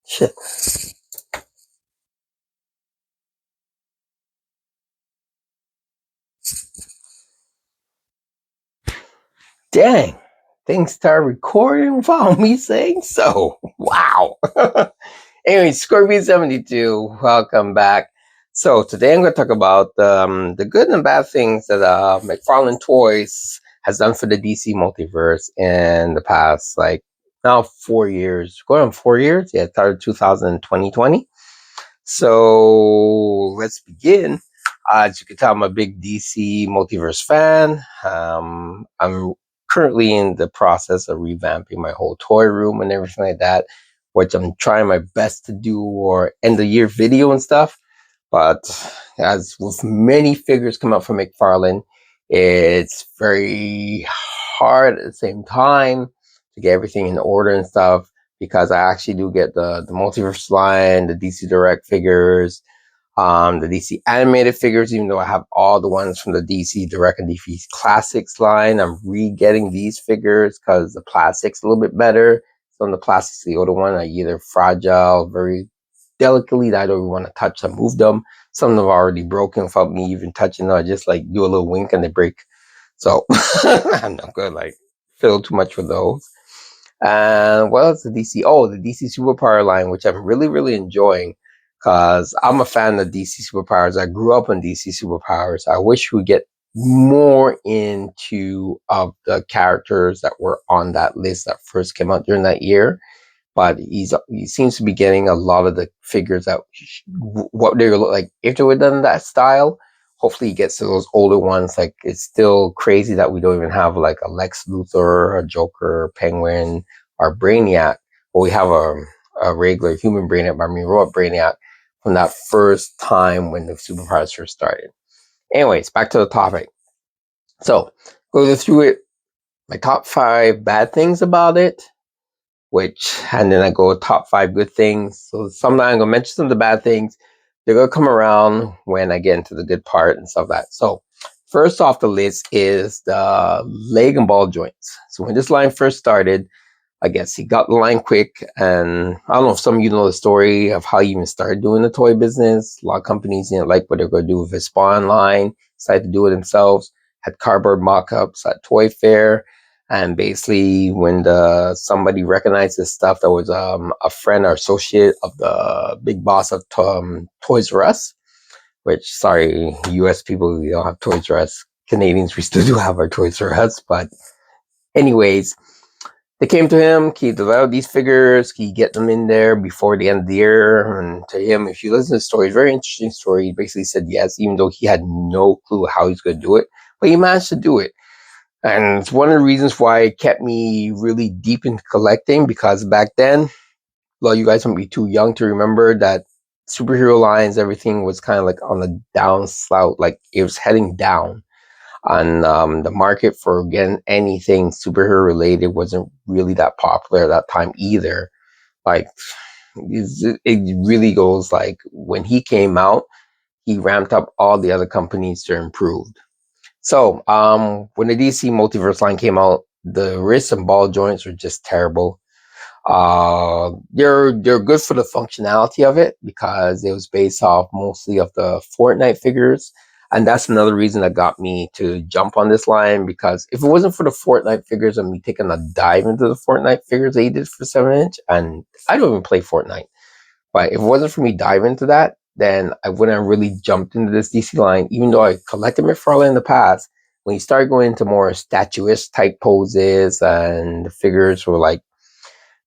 Shit. Dang. Things start recording without me saying so. Wow. Anyway, Scorpion72, welcome back. So today I'm going to talk about the good and bad things that McFarlane Toys has done for the DC multiverse in the past, like now 4 years. Going on 4 years? Yeah, it started 2020. So let's begin. As you can tell, I'm a big DC multiverse fan. I'm currently in the process of revamping my whole toy room and everything like that, which I'm trying my best to do or end the year video and stuff. But as with many figures come out from McFarlane, it's very hard at the same time to get everything in order and stuff, because I actually do get the multiverse line, the DC Direct figures, the DC animated figures, even though I have all the ones from the DC Direct and DC Classics line. I'm re-getting these figures because the plastic's a little bit better. Some of the plastics, the older one, are either fragile, very delicately, that I don't even want to touch them, move them. Some of them are already broken without me even touching them. I just like do a little wink and they break. So I'm not gonna like fiddle too much with those. And what else? The DC? Oh, the DC Superpower line, which I'm really enjoying, because I'm a fan of DC Superpowers. I grew up on DC Superpowers. I wish we get more into of the characters that were on that list that first came out during that year. But he seems to be getting a lot of the figures that what they look like if they were done in that style. Hopefully he gets to those older ones. Like, it's still crazy that we don't even have like a Lex Luthor, a Joker, a Penguin, or Brainiac. But we have a regular human Brainiac, I mean robot Brainiac, from that first time when the superpowers first started. Anyways, back to the topic. So, go through it. My top 5 bad things about it, and then I go top 5 good things. So sometimes I'm gonna mention some of the bad things. They're gonna come around when I get into the good part and stuff like that. So first off the list is the leg and ball joints. So when this line first started, I guess he got the line quick, and I don't know if some of you know the story of how he even started doing the toy business. A lot of companies didn't like what they're going to do with his Spawn line, decided to do it themselves, had cardboard mock-ups at Toy Fair, and basically when somebody recognized this stuff that was a friend or associate of the big boss of Toys R Us, which, sorry, US people, we don't have Toys R Us. Canadians, we still do have our Toys R Us, but anyways, they came to him, he developed these figures, he get them in there before the end of the year. And to him, if you listen to the story, it's a very interesting story. He basically said yes, even though he had no clue how he's going to do it, but he managed to do it. And it's one of the reasons why it kept me really deep into collecting, because back then, a lot of you guys might be too young to remember that superhero lines, everything was kind of like on the down slout, like it was heading down. And the market for, again, anything superhero related wasn't really that popular at that time either. Like, it really goes like, when he came out, he ramped up all the other companies to improve. So when the DC Multiverse line came out, the wrist and ball joints were just terrible. They're good for the functionality of it, because it was based off mostly of the Fortnite figures. And that's another reason that got me to jump on this line, because if it wasn't for the Fortnite figures and me taking a dive into the Fortnite figures they did for 7-inch, and I don't even play Fortnite, but if it wasn't for me diving into that, then I wouldn't have really jumped into this DC line, even though I collected McFarlane in the past. When you start going into more statuesque type poses and the figures were like,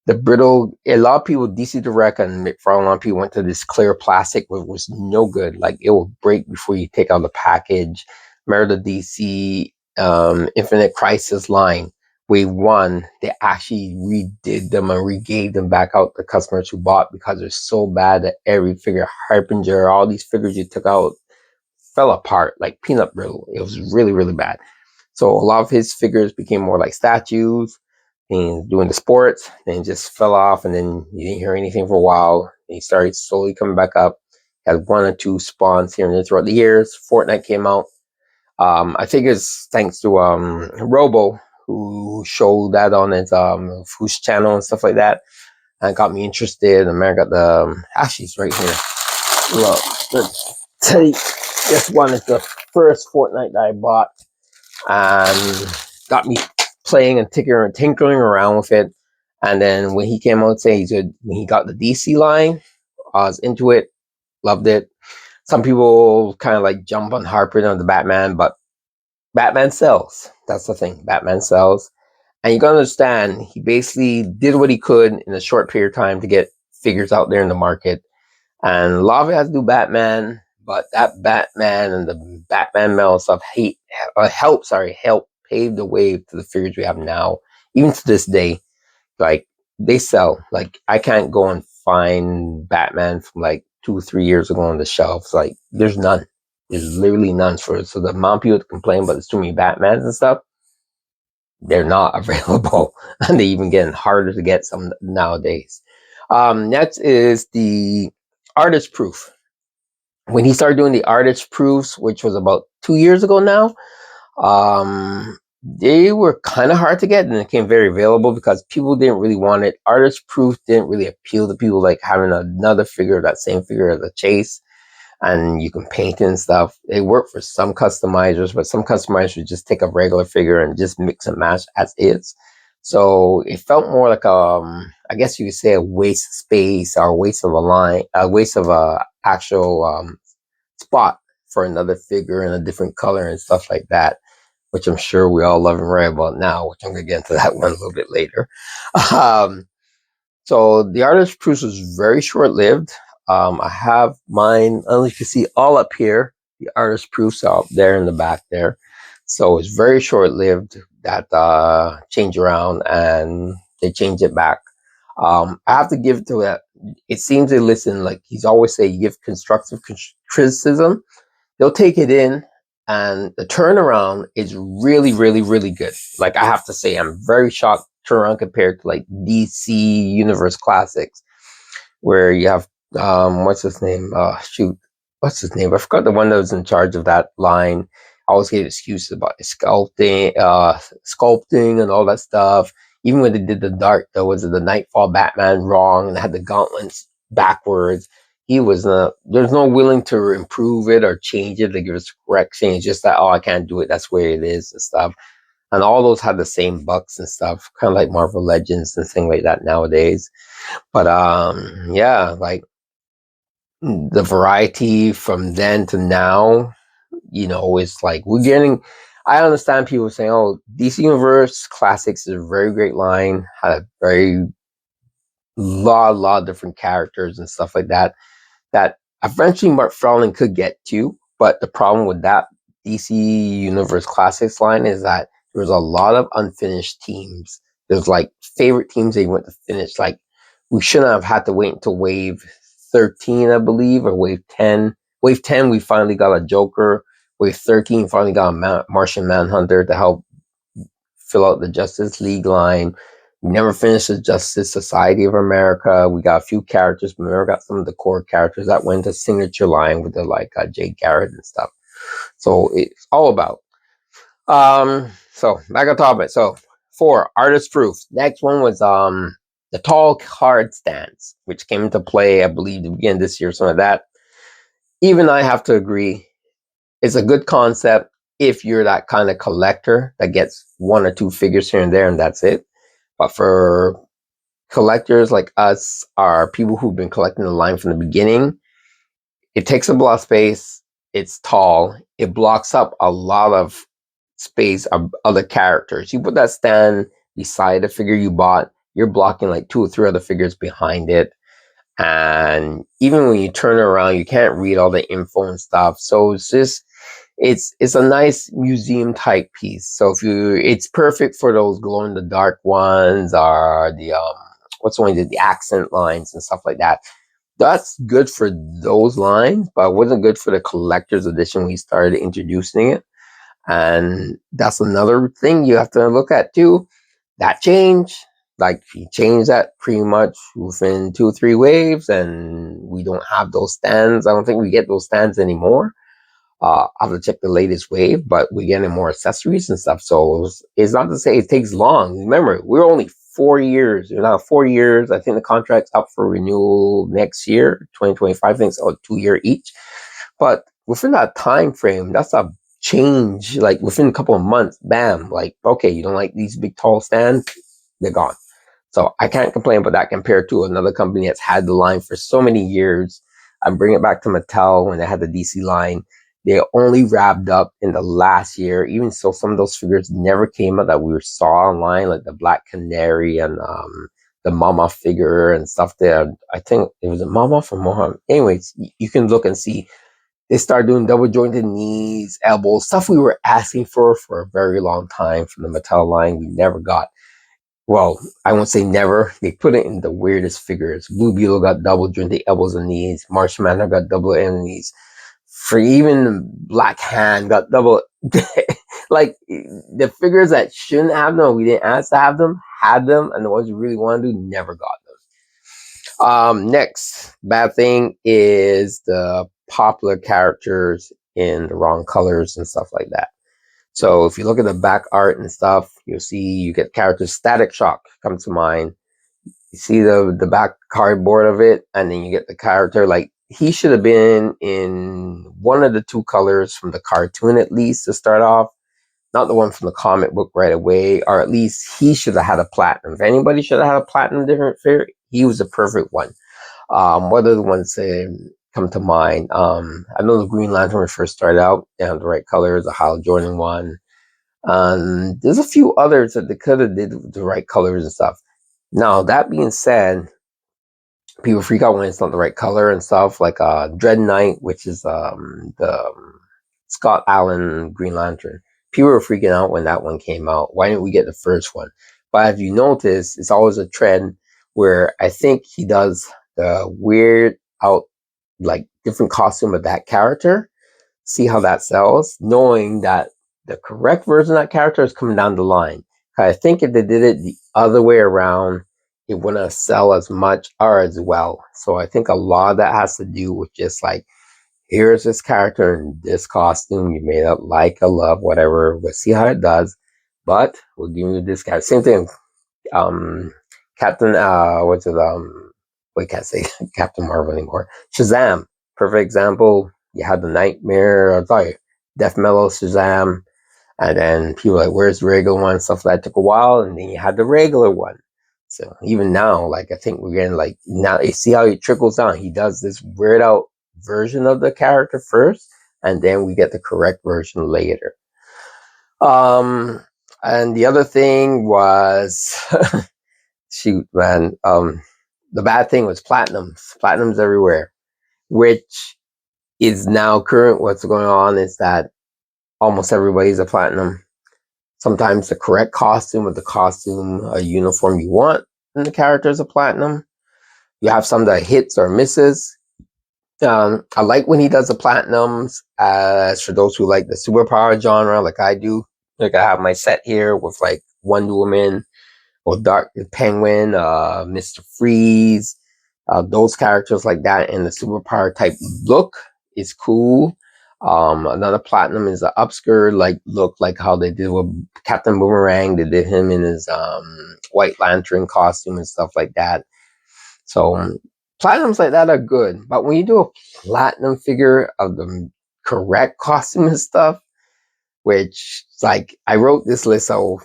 the brittle, a lot of people, DC Direct and McFarlane, a lot of people went to this clear plastic, which was no good. Like, it will break before you take out the package. Remember the DC Infinite Crisis line, Wave 1, they actually redid them and regave them back out to customers who bought, because they're so bad that every figure, Harbinger, all these figures you took out fell apart like peanut brittle. It was really bad. So a lot of his figures became more like statues. And doing the sports, and just fell off, and then you didn't hear anything for a while. And he started slowly coming back up. Had 1 or 2 spawns here and there throughout the years. Fortnite came out. I think it's thanks to Robo, who showed that on his channel and stuff like that. and got me interested. And man, I got the actually it's right here. Look, let's tell you, this one is the first Fortnite that I bought, and got me playing and tinkering around with it. And then when he came out saying when he got the DC line, I was into it, loved it. Some people kind of like jump on harping on the Batman, but Batman sells. That's the thing. Batman sells. And you gotta understand, he basically did what he could in a short period of time to get figures out there in the market. And a lot of it has to do Batman, but that Batman and the Batman metal stuff help pave the way to the figures we have now. Even to this day, like they sell. Like I can't go and find Batman from like 2 or 3 years ago on the shelves. Like there's none. There's literally none for it. So the amount of people that complain about there's too many Batmans and stuff, they're not available, and they even getting harder to get some nowadays. Next is the artist proof. When he started doing the artist proofs, which was about 2 years ago now, they were kind of hard to get, and it became very available because people didn't really want it. Artist proof didn't really appeal to people, like having another figure, that same figure as a chase, and you can paint it and stuff. It worked for some customizers, but some customizers would just take a regular figure and just mix and match as is. So it felt more like I guess you could say a waste of space or a waste of a line, a waste of a actual spot for another figure in a different color and stuff like that, which I'm sure we all love and write about now, which I'm gonna get into that one a little bit later. Um, so the artist cruise was very short-lived. I have mine, as you can see, all up here. The artist proofs out there in the back there. So it's very short-lived. That change around and they change it back. I have to give to it. It seems they listen. Like he's always say, give constructive criticism. They'll take it in, and the turnaround is really, really, really good. Like I have to say, I'm very shocked turnaround compared to like DC Universe Classics, where you have what's his name? What's his name? I forgot the one that was in charge of that line. I always get excuses about sculpting and all that stuff. Even when they did the dark, though, was it the Nightfall Batman wrong and had the gauntlets backwards? He was there's no willing to improve it or change it to give us correction. It's just that, oh, I can't do it. That's where it is and stuff. And all those had the same bucks and stuff, kind of like Marvel Legends and things like that nowadays. But yeah, like the variety from then to now, is like we're getting. I understand people saying, "Oh, DC Universe Classics is a very great line, had a very lot of different characters and stuff like that." That eventually McFarlane could get to, but the problem with that DC Universe Classics line is that there's a lot of unfinished teams. There's like favorite teams they went to finish. Like we shouldn't have had to wait until wave 13, I believe, or wave 10. Wave 10, we finally got a Joker. Wave 13, finally got a Martian Manhunter to help fill out the Justice League line. We never finished the Justice Society of America. We got a few characters, but we never got some of the core characters that went to signature line with the like Jay Garrett and stuff. So it's all about. So back on topic. So 4 artist proof. Next one was the tall card stands, which came into play, I believe, again this year, something like that. Even I have to agree, it's a good concept if you're that kind of collector that gets 1 or 2 figures here and there, and that's it. But for collectors like us, are people who've been collecting the line from the beginning, it takes up a lot of space. It's tall. It blocks up a lot of space of other characters. You put that stand beside the figure you bought, you're blocking like 2 or 3 other figures behind it. And even when you turn around, you can't read all the info and stuff. So it's a nice museum type piece. So it's perfect for those glow in the dark ones, or the the accent lines and stuff like that. That's good for those lines, but it wasn't good for the collector's edition when he started introducing it. And that's another thing you have to look at too. That change, like he changed that pretty much within 2 or 3 waves, and we don't have those stands. I don't think we get those stands anymore. I have to check the latest wave, but we're getting more accessories and stuff. So it's not to say it takes long. Remember, we're only 4 years. Now 4 years. I think the contract's up for renewal next year, 2025. I think it's 2 year each. But within that time frame, that's a change. Like within a couple of months, bam. Like, okay, you don't like these big tall stands? They're gone. So I can't complain about that compared to another company that's had the line for so many years. I'm bringing it back to Mattel when they had the DC line. They only wrapped up in the last year. Even so, some of those figures never came out that we saw online, like the Black Canary and the Mama figure and stuff there. I think it was a Mama from Mohammed. Anyways, you can look and see. They started doing double jointed knees, elbows, stuff we were asking for a very long time from the Mattel line. We never got. Well, I won't say never. They put it in the weirdest figures. Blue Beetle got double jointed elbows and knees. Martian Manhunter got double knees. For even Black Hand got double. Like the figures that shouldn't have them, we didn't ask to have them, had them, and the ones we really want to do never got them. Next bad thing is the popular characters in the wrong colors and stuff like that. So if you look at the back art and stuff, you'll see you get characters. Static Shock comes to mind. You see the back cardboard of it, and then you get the character. Like he should have been in one of the two colors from the cartoon at least to start off, not the one from the comic book right away, or at least he should have had a platinum. If anybody should have had a platinum different figure, he was the perfect one. What are the ones that come to mind? I know the Green Lantern when it first started out, they have the right colors, the Hal Jordan one. There's a few others that they could have did the right colors and stuff. Now, that being said, people freak out when it's not the right color and stuff, like Dread Knight, which is the Scott Allen Green Lantern. People were freaking out when that one came out. Why didn't we get the first one? But if you notice, it's always a trend where I think he does the weird out, like different costume of that character. See how that sells, knowing that the correct version of that character is coming down the line. I think if they did it the other way around, it wouldn't sell as much or as well. So I think a lot of that has to do with just like, here's this character in this costume. You made up, like, a love, whatever. We'll see how it does. But we'll give you this guy. Same thing. Captain, what's it? We can't say Captain Marvel anymore. Shazam. Perfect example. You had the Nightmare, Death Mellow Shazam. And then people were like, where's the regular one? Stuff like that took a while. And then you had the regular one. So even now, like, I think we're getting like, now you see how he trickles down. He does this weird out version of the character first, and then we get the correct version later. And the other thing was, shoot, man, the bad thing was platinums everywhere, which is now current. What's going on is that almost everybody's a platinum. Sometimes the correct costume or the costume, a uniform you want, and the character is a platinum. You have some that hits or misses. I like when he does the platinums. As for those who like the superpower genre, like I do, like I have my set here with like Wonder Woman or Dark Penguin, Mr. Freeze, those characters like that, and the superpower type look is cool. Another platinum is the upskirt like look, like how they did with Captain Boomerang. They did him in his White Lantern costume and stuff like that. So platinums like that are good, but when you do a platinum figure of the correct costume and stuff, which like I wrote this list a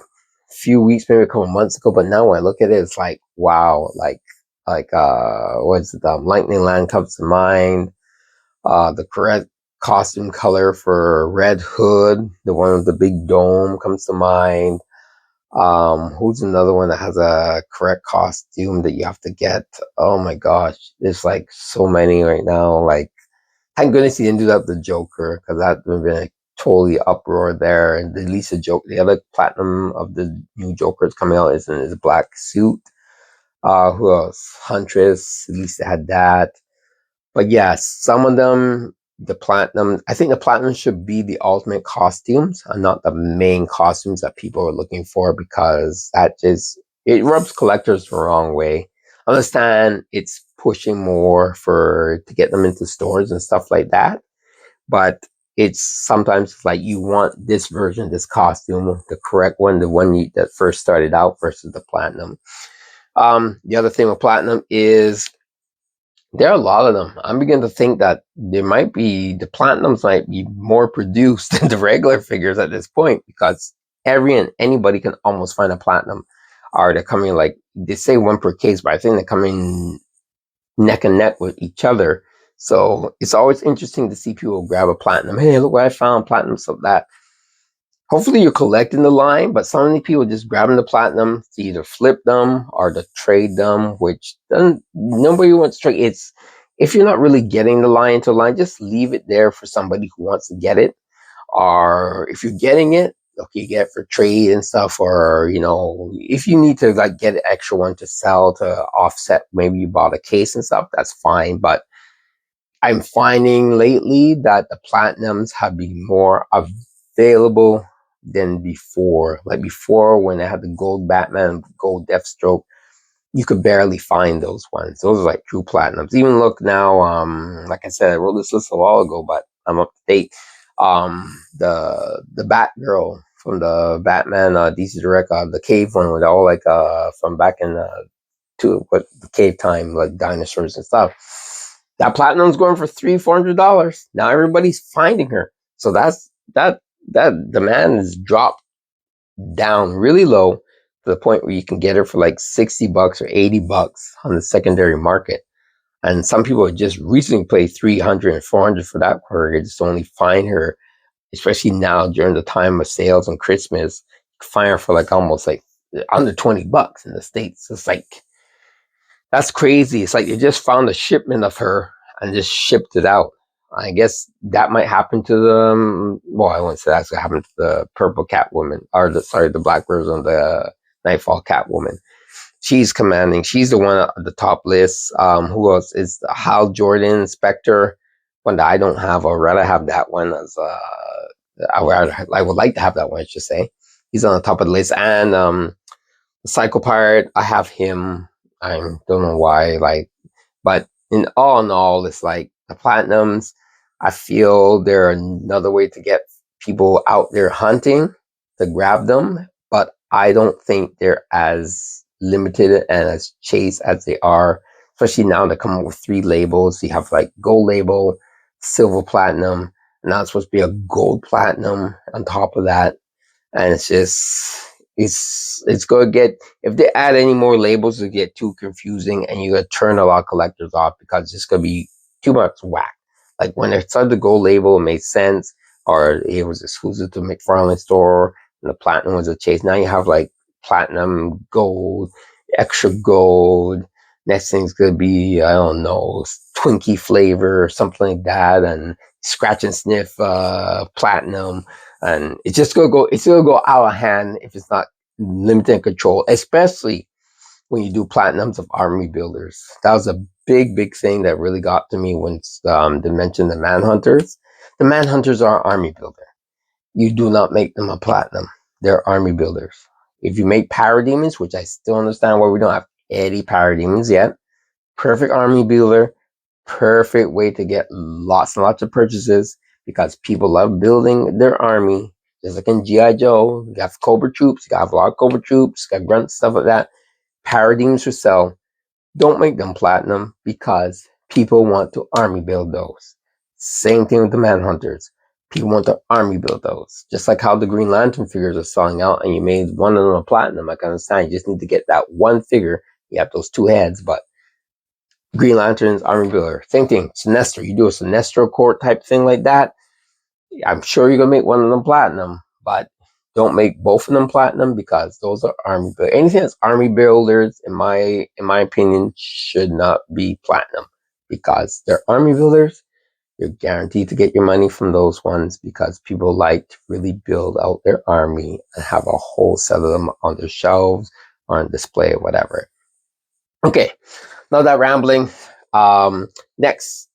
few weeks, maybe a couple months ago, but now when I look at it, it's like wow, like what's it? Lightning Land comes to mind. The correct costume color for Red Hood, the one with the big dome, comes to mind. Who's another one that has a correct costume that you have to get? Oh my gosh, there's like so many right now. Like, thank goodness he didn't do that with the Joker, because that would have been a totally uproar there. And at least the other platinum of the new Joker is coming out is in his black suit. Who else? Huntress, at least they had that. But yes, some of them, the platinum, I think the platinum should be the ultimate costumes and not the main costumes that people are looking for, because that just, it rubs collectors the wrong way. I understand it's pushing more to get them into stores and stuff like that. But it's sometimes like you want this version, this costume, the correct one, the one that first started out versus the platinum. The other thing with platinum is there are a lot of them. I'm beginning to think that the platinums might be more produced than the regular figures at this point, because every and anybody can almost find a platinum. Or they're coming, like they say, one per case, but I think they're coming neck and neck with each other. So it's always interesting to see people grab a platinum. Hey, look what I found, platinum, so that. Hopefully you're collecting the line, but so many people just grabbing the platinum to either flip them or to trade them, which doesn't, nobody wants to trade. It's, if you're not really getting the line to line, just leave it there for somebody who wants to get it. Or if you're getting it, okay, you get it for trade and stuff, or if you need to like get an extra one to sell to offset, maybe you bought a case and stuff, that's fine. But I'm finding lately that the platinums have been more available than before. Like before, when I had the gold Batman, gold Deathstroke, you could barely find those ones. Those are like true platinums. Even look now, like I said, I wrote this list a while ago, but I'm up to date. The Batgirl from the Batman DC Direct, the cave one with all like from back in the cave time, like dinosaurs and stuff. That platinum's going for $300-$400. Now everybody's finding her. So that demand has dropped down really low to the point where you can get her for like $60 or $80 on the secondary market. And some people just recently paid $300 and $400 for that for her. Just only find her, especially now during the time of sales and Christmas, you can find her for like almost like under $20 in the States. It's like, that's crazy. It's like you just found a shipment of her and just shipped it out. I guess that might happen to the, well, I wouldn't say that's what happened to the purple Catwoman, or the black version of the Nightfall Catwoman. She's commanding. She's the one at the top list. Who else is Hal Jordan, Spectre, one that I don't have. I'd rather have that one as I would like to have that one, I should say. He's on the top of the list. And the Psycho Pirate, I have him. I don't know why, but in all, it's like the platinums, I feel they're another way to get people out there hunting to grab them, but I don't think they're as limited and as chased as they are, especially now they come up with 3 labels. You have like gold label, silver platinum, and now it's supposed to be a gold platinum on top of that. And it's just, it's going to get, if they add any more labels, it get too confusing, and you're going to turn a lot of collectors off, because it's going to be too much whack. Like when they started the gold label, it made sense, or it was exclusive to McFarlane store, and the platinum was a chase. Now you have like platinum, gold, extra gold. Next thing's going to be, I don't know, Twinkie flavor or something like that, and scratch and sniff platinum. And it's just gonna go. It's gonna go out of hand if it's not limited control, especially when you do platinums of army builders. That was a big thing that really got to me when they mentioned the Manhunters. The Manhunters are an army builder. You do not make them a platinum. They're army builders. If you make parademons, which I still understand why we don't have any parademons yet, perfect army builder, perfect way to get lots and lots of purchases, because people love building their army. Just like in G.I. Joe, you got Cobra troops, you got a lot of Cobra troops, you got grunt, stuff like that. Paradigms for sell. Don't make them platinum, because people want to army build those. Same thing with the Manhunters. People want to army build those. Just like how the Green Lantern figures are selling out, and you made one of them a platinum. I can understand. You just need to get that one figure. You have those 2 heads, but Green Lanterns, army builder, same thing. Sinestro, you do a Sinestro court type thing like that, I'm sure you're gonna make one of them platinum, but don't make both of them platinum, because those are army builders. Anything that's army builders, in my opinion, should not be platinum, because they're army builders. You're guaranteed to get your money from those ones, because people like to really build out their army and have a whole set of them on their shelves or on display or whatever. Okay, now that rambling. Next,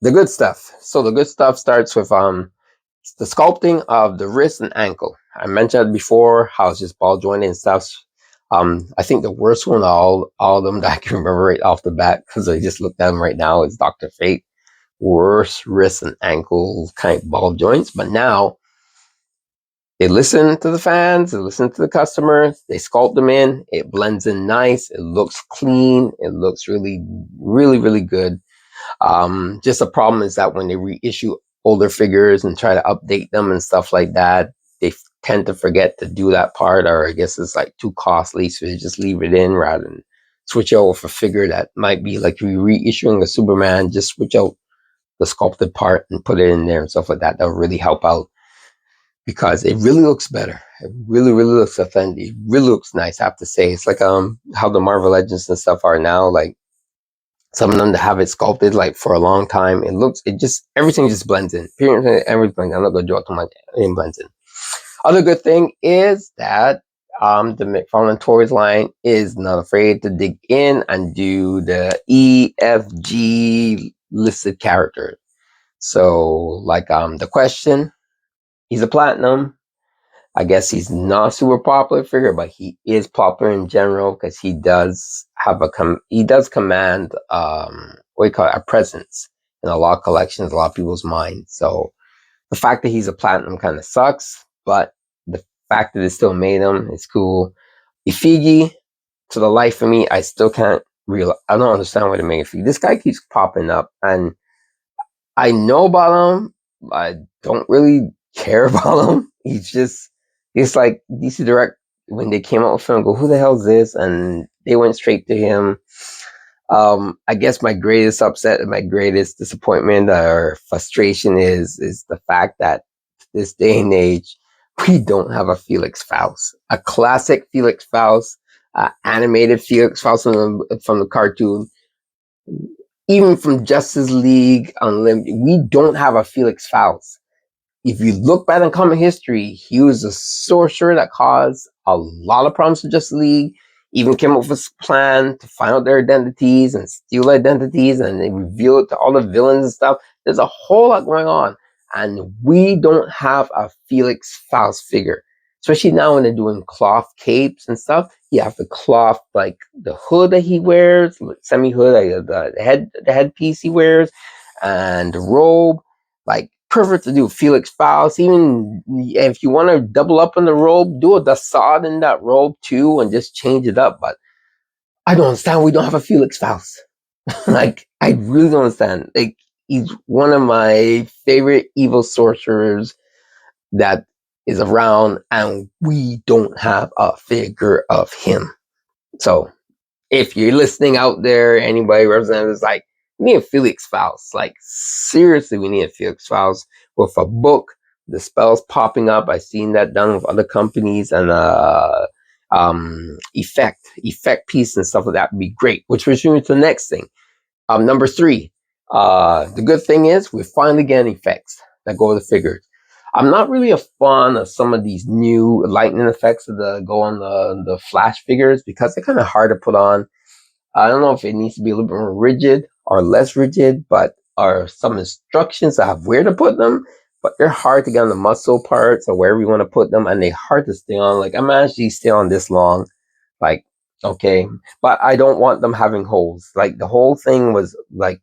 the good stuff. So the good stuff starts with the sculpting of the wrist and ankle. I mentioned before how it's just ball jointed and stuff. I think the worst one of all of them that I can remember right off the bat, because I just looked at them right now, is Dr. Fate. worse wrist and ankle kind of ball joints. But now they listen to the fans, they listen to the customers, they sculpt them in, it blends in nice, it looks clean, it looks really, really, really good. Just the problem is that when they reissue older figures and try to update them and stuff like that, they tend to forget to do that part, or I guess it's like too costly, so they just leave it in rather than switch over for a figure that might be like reissuing a Superman. Just switch out the sculpted part and put it in there and stuff like that. That would really help out because it really looks better. It really, really looks authentic. It really looks nice. I have to say, it's like how the Marvel Legends and stuff are now. Like some of them that have it sculpted like for a long time. Everything just blends in. Everything. I'm not gonna draw too much. It blends in. Other good thing is that the McFarlane Toys line is not afraid to dig in and do the EFG listed characters. So like the Question, he's a platinum. I guess he's not a super popular figure, but he is popular in general because he does have he does command what do you call it, a presence in a lot of collections, a lot of people's minds. So the fact that he's a platinum kind of sucks, but the fact that it still made him is cool. Ifigi, to the life of me, I still can't I don't understand why they made Ifigi. This guy keeps popping up, and I know about him. I don't really care about him. It's like DC Direct, when they came out with him, go, who the hell is this? And they went straight to him. I guess my greatest upset and my greatest disappointment or frustration is the fact that this day and age, we don't have a Felix Faust, a classic Felix Faust, animated Felix Faust from the cartoon. Even from Justice League Unlimited, we don't have a Felix Faust. If you look back in comic history, he was a sorcerer that caused a lot of problems to Justice League. Even came up with a plan to find out their identities and steal identities, and they reveal it to all the villains and stuff. There's a whole lot going on, and we don't have a Felix Faust figure. Especially now when they're doing cloth capes and stuff, you have the cloth, like the hood that he wears, semi-hood, like the headpiece he wears, and the robe, like perfect to do Felix Faust. Even if you want to double up on the robe, do a Dassad in that robe too, and just change it up. But I don't understand. We don't have a Felix Faust. Like, I really don't understand. Like, he's one of my favorite evil sorcerers that is around, and we don't have a figure of him. So if you're listening out there, anybody representative is like, we need a Felix Faust. Like, seriously, we need a Felix Faust with a book, the spells popping up. I've seen that done with other companies, and effect piece and stuff like that would be great. Which brings me to the next thing. Number 3. The good thing is we're finally getting effects that go with the figures. I'm not really a fan of some of these new lightning effects that go on the Flash figures because they're kind of hard to put on. I don't know if it needs to be a little bit more rigid or less rigid, but are some instructions that have where to put them, but they're hard to get on the muscle parts or wherever you want to put them, and they're hard to stay on. Like, I'm actually stay on this long, like, okay, but I don't want them having holes. Like, the whole thing was like,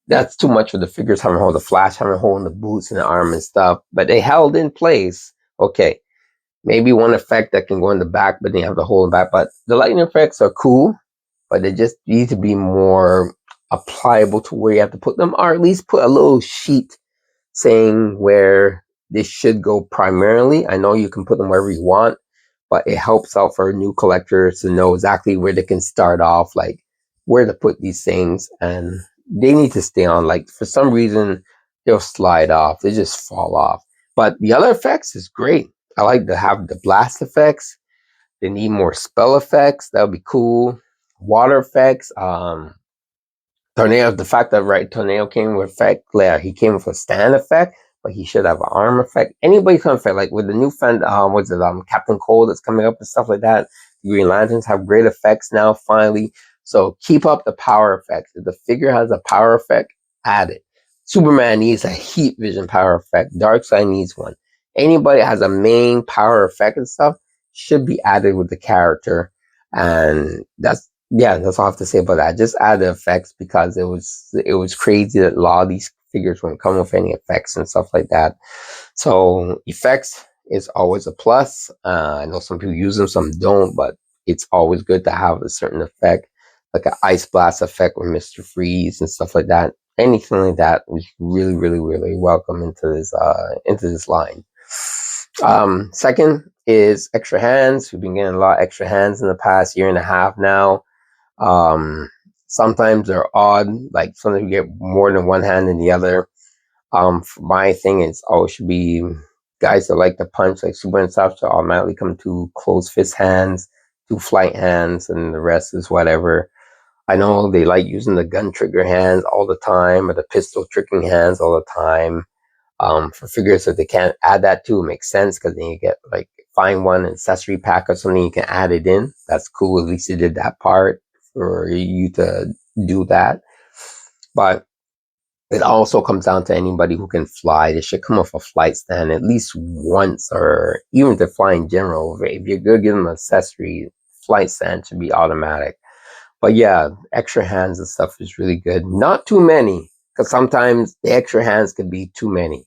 that's too much for the figures having a hole, the Flash having a hole in the boots and the arm and stuff, but they held in place. Okay, maybe one effect that can go in the back, but they have the hole in the back. But the lightning effects are cool, but they just need to be more applicable to where you have to put them, or at least put a little sheet saying where they should go primarily. I know you can put them wherever you want, but it helps out for new collectors to know exactly where they can start off, like where to put these things, and they need to stay on. Like, for some reason, they'll slide off. They just fall off. But the other effects is great. I like to have the blast effects. They need more spell effects. That would be cool. Water effects. Tornado. The fact that Tornado came with effect. Yeah, he came with a stand effect, but he should have an arm effect. Anybody can effect, like with the new Captain Cold that's coming up and stuff like that. The Green Lanterns have great effects now, finally. So keep up the power effects. If the figure has a power effect, add it. Superman needs a heat vision power effect. Darkseid needs one. Anybody that has a main power effect and stuff should be added with the character. And that's yeah, that's all I have to say about that. Just add the effects because it was crazy that a lot of these figures wouldn't come with any effects and stuff like that. So effects is always a plus. I know some people use them, some don't, but it's always good to have a certain effect, like an ice blast effect with Mr. Freeze and stuff like that. Anything like that is really, really, really welcome into this line. Second is extra hands. We've been getting a lot of extra hands in the past year and a half now. Um, Sometimes they're odd, like sometimes you get more than one hand than the other. My thing is always should be guys that like to punch, like super and stuff, to automatically come to closed fist hands, to flight hands, and the rest is whatever. I know they like using the gun trigger hands all the time, or the pistol tricking hands all the time. For figures that they can't add that to, it makes sense because then you get like find one accessory pack or something you can add it in. That's cool. At least you did that part for you to do that. But it also comes down to anybody who can fly. They should come off a flight stand at least once, or even to fly in general. If you're good, give them an accessory. Flight stand should be automatic. But yeah, extra hands and stuff is really good. Not too many, because sometimes the extra hands could be too many.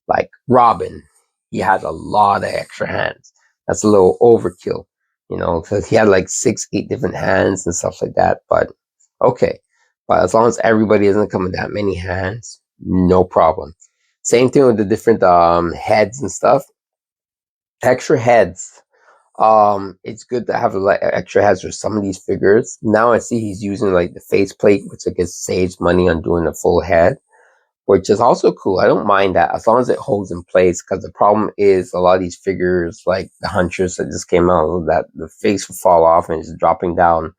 Like Robin, he had a lot of extra hands. That's a little overkill, because he had like 6, 8 different hands and stuff like that. But okay. But as long as everybody doesn't come with that many hands, no problem. Same thing with the different heads and stuff. Extra heads, it's good to have like extra heads for some of these figures. Now I see he's using like the faceplate, which I guess saves money on doing the full head, which is also cool. I don't mind that as long as it holds in place. Because the problem is a lot of these figures, like the Huntress that just came out, that the face will fall off and it's dropping down.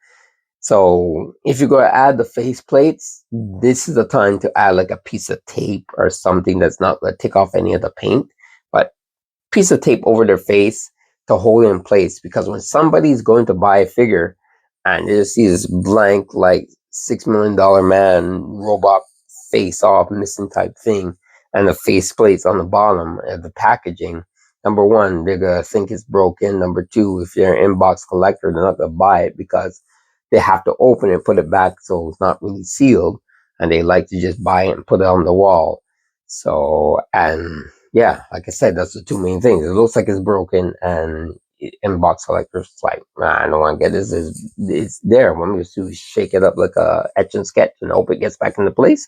So if you're going to add the face plates, this is the time to add like a piece of tape or something that's not going to take off any of the paint, but piece of tape over their face to hold it in place. Because when somebody's going to buy a figure and they just see this blank, like $6 million man robot face off missing type thing, and the face plates on the bottom of the packaging, number one, they're gonna think it's broken. Number two, if you're an inbox collector, they're not gonna buy it because they have to open it and put it back so it's not really sealed, and they like to just buy it and put it on the wall. So, and yeah, like I said, that's the two main things. It looks like it's broken, and inbox collectors like, nah, I don't want to get this. It's there. What I'm going to do is shake it up like a etch and sketch and hope it gets back into place.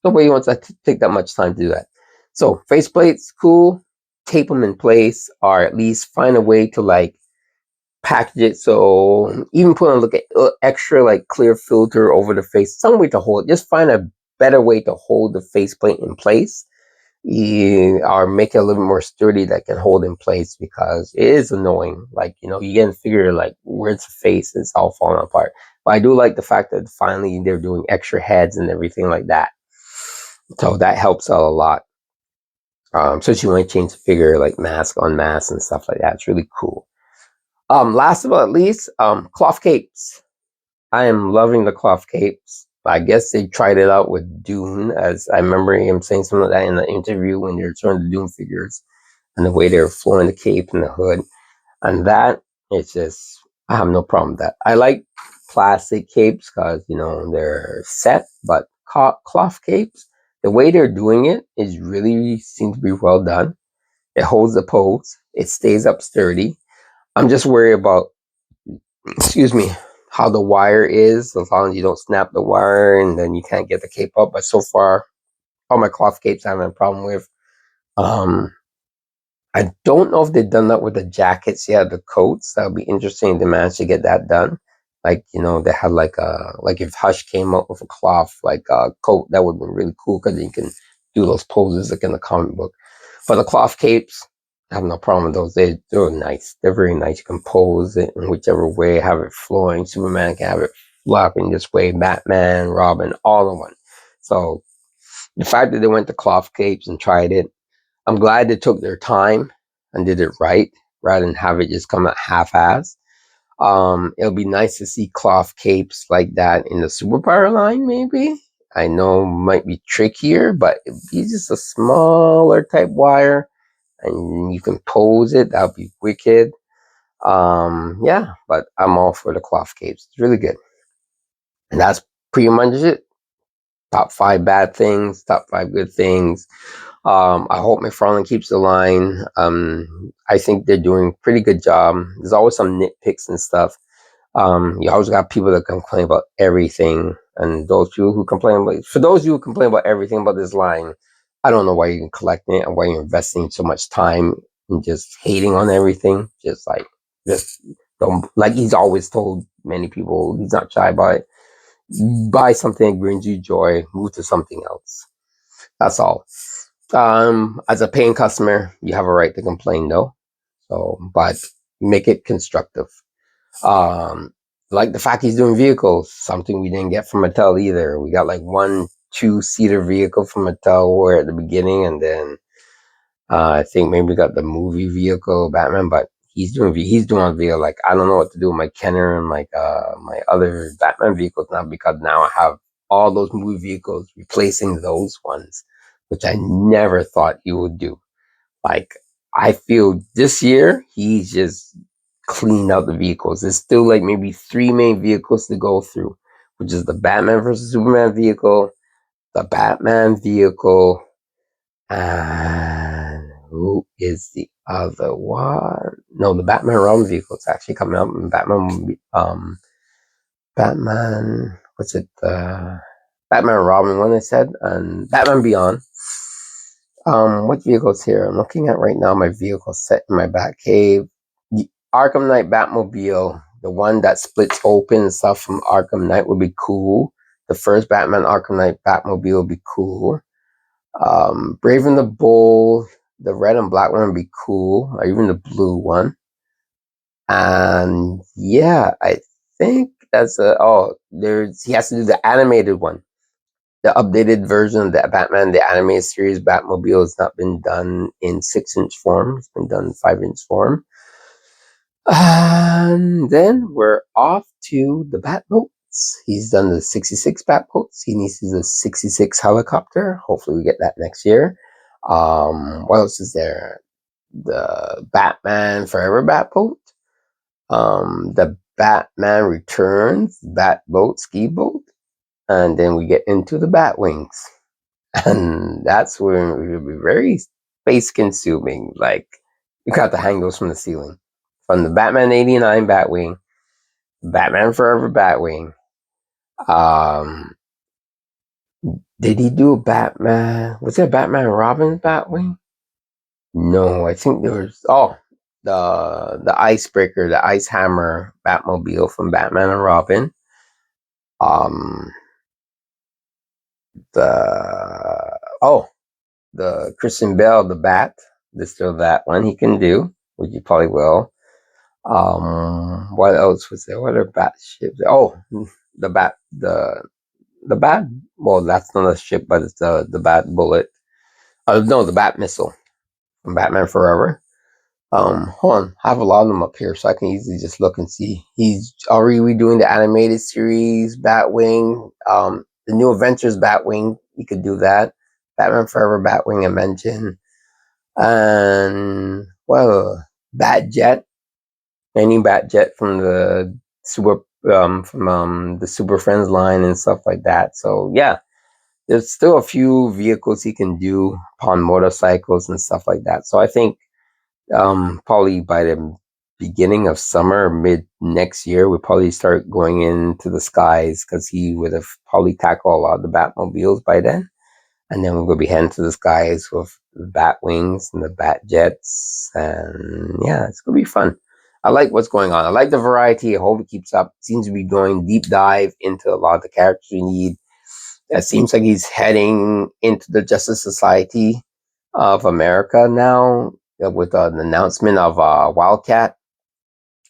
Nobody wants to take that much time to do that. So faceplates, cool. Tape them in place, or at least find a way to like package it. So even put on like an extra like clear filter over the face, some way to hold. Just find a better way to hold the faceplate in place, or make it a little more sturdy that can hold in place, because it is annoying. Like, you get to figure like where's the face, it's all falling apart. But I do like the fact that finally they're doing extra heads and everything like that. So that helps out a lot. Especially when I change the figure, like mask on mask and stuff like that. It's really cool. Last but not least, cloth capes. I am loving the cloth capes. I guess they tried it out with Dune, as I remember him saying something like that in the interview when they were showing the Dune figures and the way they were flowing the cape and the hood. And that, it's just, I have no problem with that. I like plastic capes because, they're set, but cloth capes, the way they're doing it is really seems to be well done. It holds the pose, it stays up sturdy. I'm just worried about, excuse me, how the wire is, as long as you don't snap the wire and then you can't get the cape up. But so far, all my cloth capes I haven't a problem with. Um, I don't know if they've done that with the jackets yet, the coats. That would be interesting to manage to get that done. Like, they had like if Hush came up with a cloth like coat, that would have been really cool because you can do those poses like in the comic book. But the cloth capes, I have no problem with those. They're nice. They're very nice. You can pose it in whichever way, have it flowing. Superman can have it flopping this way. Batman, Robin, all in one. So the fact that they went to cloth capes and tried it, I'm glad they took their time and did it right, rather than have it just come out half-ass. It'll be nice to see cloth capes like that in the superpower line, maybe. I know it might be trickier, but it'd be just a smaller type wire and you can pose it. That would be wicked. Yeah, but I'm all for the cloth capes. It's really good. And that's pretty much it. Top 5 bad things, top 5 good things. I hope McFarlane keeps the line. I think they're doing a pretty good job. There's always some nitpicks and stuff. You always got people that complain about everything, and those people who complain about, for those of you who complain about everything about this line, I don't know why you're collecting it and why you're investing so much time and just hating on everything. Just don't, like he's always told many people, he's not shy about it. Buy something that brings you joy, move to something else. That's all. As a paying customer, you have a right to complain, no. So, but make it constructive. Um, like the fact he's doing vehicles, something we didn't get from Mattel either. We got like 1-2-seater vehicle from Mattel where at the beginning, and then I think maybe we got the movie vehicle Batman, but he's doing a vehicle. Like I don't know what to do with my Kenner and like my other Batman vehicles now, because now I have all those movie vehicles replacing those ones, which I never thought he would do. Like I feel this year he's just cleaned out the vehicles. There's still like maybe 3 main vehicles to go through, which is the Batman versus Superman vehicle, the Batman vehicle, and who is the other one? No, the Batman Realm vehicle is actually coming up. And Batman, what's it? Batman Robin one I said, and Batman Beyond. What vehicles here? I'm looking at right now. My vehicle set in my back cave. The Arkham Knight Batmobile, the one that splits open and stuff from Arkham Knight, would be cool. The first Batman Arkham Knight Batmobile would be cool. Brave and the Bold, the red and black one would be cool, or even the blue one. And yeah, I think that's he has to do the animated one. The updated version of the Batman, the animated series Batmobile, has not been done in 6-inch form. It's been done in 5-inch form. And then we're off to the Batboats. He's done the 66 Batboats. He needs to do the 66 helicopter. Hopefully we get that next year. What else is there? The Batman Forever Batboat. The Batman Returns Batboat Ski Boat. And then we get into the Batwings. And that's where it will be very space consuming. Like, you got to hang those from the ceiling. From the Batman 89 Batwing, Batman Forever Batwing. Did he do a Batman? Was there a Batman and Robin Batwing? No, I think there was. Oh, the Icebreaker, the Ice Hammer Batmobile from Batman and Robin. The Christian Bale, the Bat. There's still that one he can do, which you probably will. What else was there? What are bat ships? Oh, the bat, the bat. Well, that's not a ship, but it's the bat bullet. No, the bat missile from Batman Forever. Hold on, I have a lot of them up here, so I can easily just look and see. He's already redoing the animated series, Batwing. The New Adventures Batwing, he could do that. Batman Forever Batwing, I mentioned, and well, Batjet. Any Batjet from the the Super Friends line and stuff like that. So yeah, there's still a few vehicles he can do upon motorcycles and stuff like that. So I think probably by the beginning of summer, mid next year, we'll probably start going into the skies, because he would have probably tackled a lot of the Batmobiles by then. And then we're going to be heading to the skies with the Batwings and the Batjets. And yeah, it's going to be fun. I like what's going on. I like the variety. I hope it keeps up. Seems to be going deep dive into a lot of the characters we need. It seems like he's heading into the Justice Society of America now, with an announcement of Wildcat.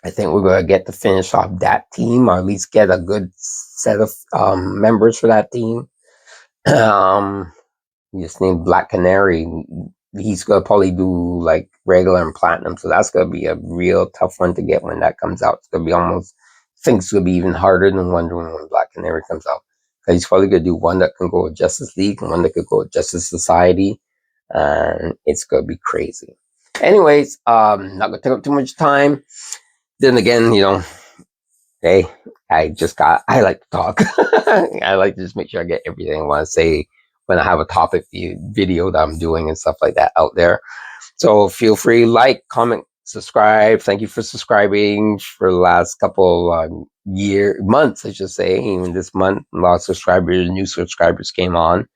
I think we're going to get to finish off that team, or at least get a good set of members for that team. Just named Black Canary. He's going to probably do like regular and platinum, so that's going to be a real tough one to get when that comes out. It's going to be almost, I think it's going to be even harder than Wonder Woman when Black Canary comes out. Because he's probably going to do one that can go with Justice League and one that could go with Justice Society. And it's going to be crazy. Anyways, not going to take up too much time. Then again, hey, I like to talk. I like to just make sure I get everything I want to say when I have a topic video that I'm doing and stuff like that out there. So feel free, like, comment, subscribe. Thank you for subscribing for the last couple months, I should say. Even this month, a lot of subscribers, new subscribers came on.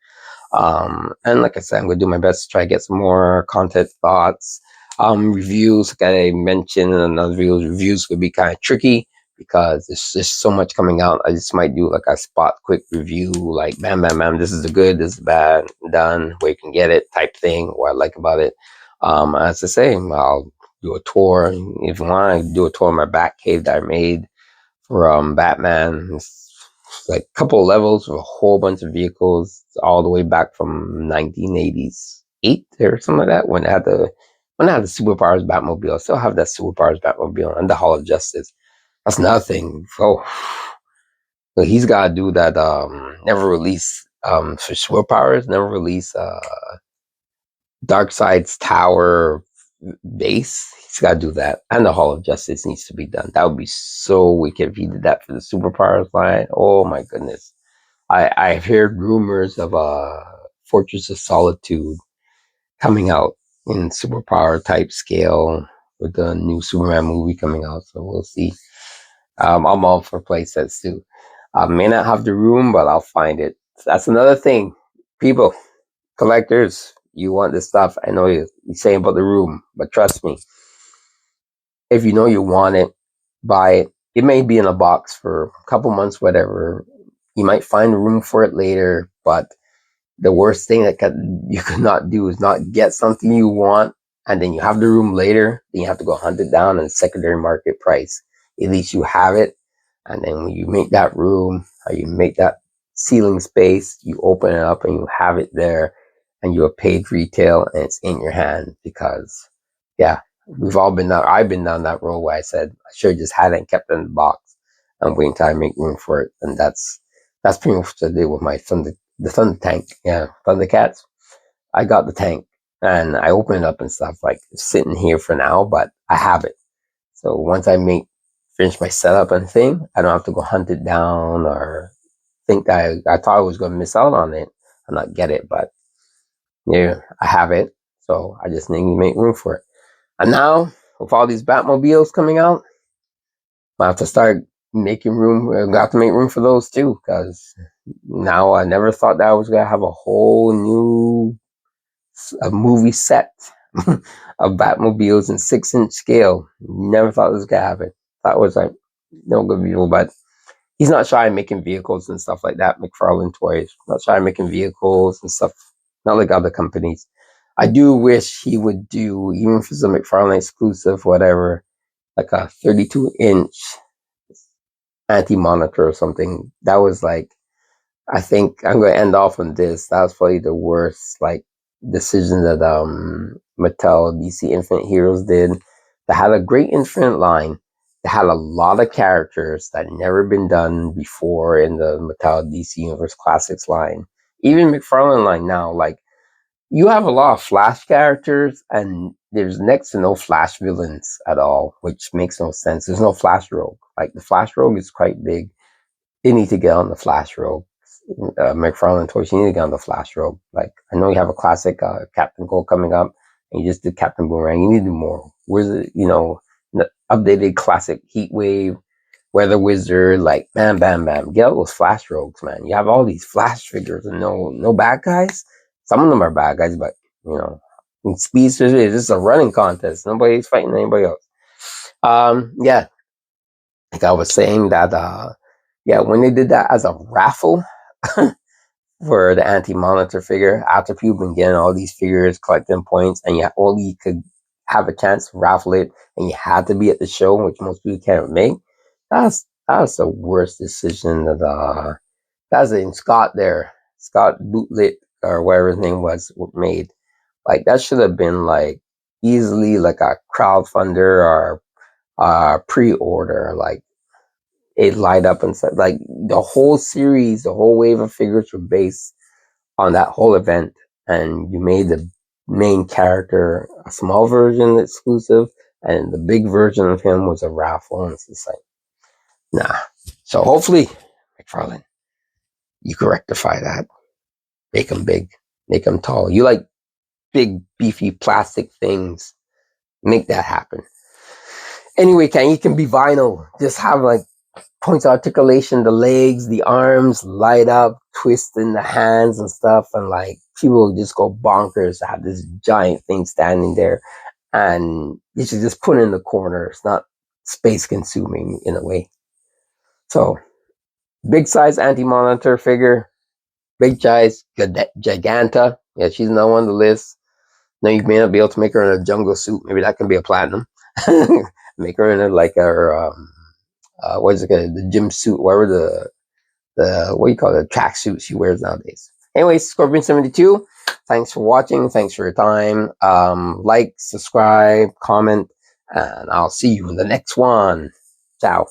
And like I said, I'm going to do my best to try to get some more content thoughts. Reviews, like I mentioned in another video, reviews could be kind of tricky because there's just so much coming out. I just might do like a spot quick review, like bam, bam, bam, this is the good, this is bad, done, where you can get it type thing, what I like about it. As I say, I'll do a tour. If you want, I can do a tour of my back cave that I made for Batman. It's like a couple of levels with a whole bunch of vehicles all the way back from 1988 or something like that, when I had the Superpowers Batmobile. I still have that Superpowers Batmobile and the Hall of Justice. That's another thing. Oh, so he's got to do that. Never release for Superpowers. Never release Darkseid's Tower base. He's got to do that, and the Hall of Justice needs to be done. That would be so wicked if he did that for the Superpowers line. Oh my goodness! I've heard rumors of a Fortress of Solitude coming out in superpower type scale with the new Superman movie coming out. So we'll see. I'm all for playsets too. I may not have the room, but I'll find it. That's another thing. People, collectors, you want this stuff. I know you're saying about the room, but trust me, if you know you want it, buy it. It may be in a box for a couple months, whatever. You might find a room for it later, but the worst thing you could not do is not get something you want, and then you have the room later. Then you have to go hunt it down in secondary market price. At least you have it, and then when you make that room, or you make that ceiling space, you open it up and you have it there, and you have paid retail, and it's in your hand. Because, yeah, we've all been down. I've been down that road where I said I should have just had it and kept it in the box and wait until I make room for it, and that's pretty much what I did with my the Thunder tank. Yeah, Thundercats. I got the tank and I opened it up and stuff, like sitting here for now, but I have it. So once I finish my setup and thing, I don't have to go hunt it down or think that I thought I was going to miss out on it and not get it. But yeah, I have it. So I just need to make room for it. And now with all these Batmobiles coming out, I have to start making room. I got to make room for those too, because now I never thought that I was gonna have a whole new movie set of Batmobiles in 6-inch scale. Never thought it was gonna happen. Thought it was like no good view, but he's not shy of making vehicles and stuff like that. McFarlane Toys, not shy of making vehicles and stuff. Not like other companies. I do wish he would do, even if it's a McFarlane exclusive, whatever, like a 32-inch anti-monitor or something. That was like, I think I'm going to end off on this. That was probably the worst like decision that Mattel DC Infinite Heroes did. They had a great Infinite line. They had a lot of characters that had never been done before in the Mattel DC Universe Classics line. Even McFarlane line now, like, you have a lot of Flash characters, and there's next to no Flash villains at all, which makes no sense. There's no Flash Rogue. Like, the Flash Rogue is quite big. They need to get on the Flash Rogue. McFarlane Toys, you need to get on the Flash Rogue. Like, I know you have a classic Captain Gold coming up, and you just did Captain Boomerang. You need to do more. Where's it, the updated classic Heat Wave, Weather Wizard, like, bam, bam, bam. Get all those Flash Rogues, man. You have all these Flash figures and no bad guys. Some of them are bad guys, but, in Speedsters, it's just a running contest. Nobody's fighting anybody else. Yeah, like I was saying that, yeah, when they did that as a raffle for the anti-monitor figure, after people been getting all these figures, collecting points, and you only could have a chance to raffle it, and you had to be at the show, which most people can't make. That's the worst decision that that's in Scott there, Scott Bootlit or whatever his name was, made. Like, that should have been like easily like a crowdfunder or pre-order, like it light up and stuff. Like, the whole series, the whole wave of figures were based on that whole event, and you made the main character a small version exclusive, and the big version of him was a raffle, and it's just like, nah. So hopefully, McFarlane, you can rectify that. Make them big. Make them tall. You like big, beefy plastic things. Make that happen. Anyway, you can be vinyl. Just have like points of articulation, the legs, the arms light up, twisting the hands and stuff, and like people just go bonkers to have this giant thing standing there, and you should just put it in the corner. It's not space consuming in a way. So big size anti-monitor figure, big size Giganta. Yeah, she's not on the list. Now you may not be able to make her in a jungle suit. Maybe that can be a platinum. Make her in a, like a what is it called? The gym suit, whatever the what do you call it, track suit she wears nowadays. Anyways, Scorpion72, thanks for watching. Thanks for your time. Like, subscribe, comment, and I'll see you in the next one. Ciao.